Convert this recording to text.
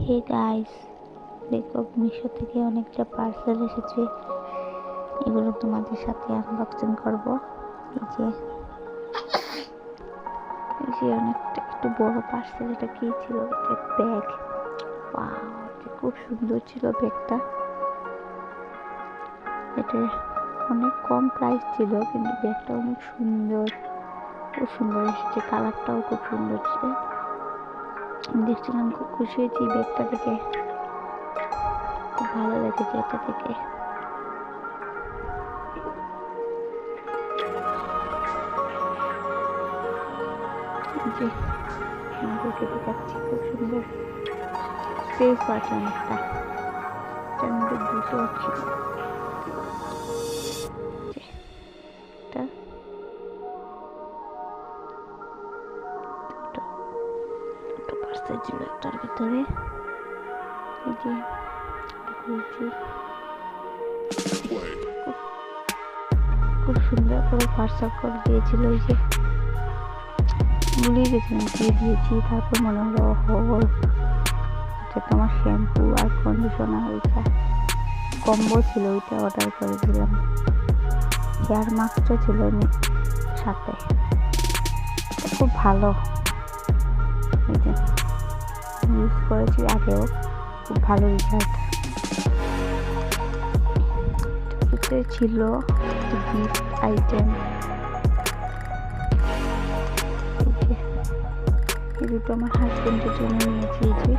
Hey guys, দেখো মিশো থেকে অনেকটা পার্সেল এসেছে। এগুলো তোমাদের সাথে আনবক্সিং করব। এই যে অনেকটা একটু বড় পার্সেল। এটা কি ছিল? এটা ব্যাগ। ওয়াও, এটা খুব সুন্দর ছিল ব্যাগটা। এটা অনেক কম প্রাইস ছিল, কিন্তু ব্যাগটা অনেক সুন্দর, খুব সুন্দর এসেছে। কালারটাও খুব সুন্দর ছিল। দেখছিলাম, খুব খুশি হয়েছি ব্যাগটা দেখে, খুব ভালো লেগেছে এটা দেখে। যে আমাদেরকে দেখাচ্ছি, খুব সুন্দর স্পেস আছে অনেকটা। এটার মধ্যে দুটো ছিল। এটা দুটো পার্সেল ছিল একটার ভিতরে। এই যে খুব সুন্দর করে পার্সেল করে দিয়েছিল। ওই যে ভুলিয়ে গেছিলাম দিয়ে দিয়েছি। তারপর মনে হলো এটা তোমার শ্যাম্পু আর কন্ডিশনার, ওইটা কম্বো ছিল, ওইটা অর্ডার করে দিলাম। হেয়ার মাস্কও ছিল সাথে। খুব ভালো, ইউজ করেছি আগেও, খুব ভালো রেজাল্ট। ভিতরে ছিল গিফট আইটেম। এই দুটো আমার হাজবেন্ডের জন্য নিয়েছি। যে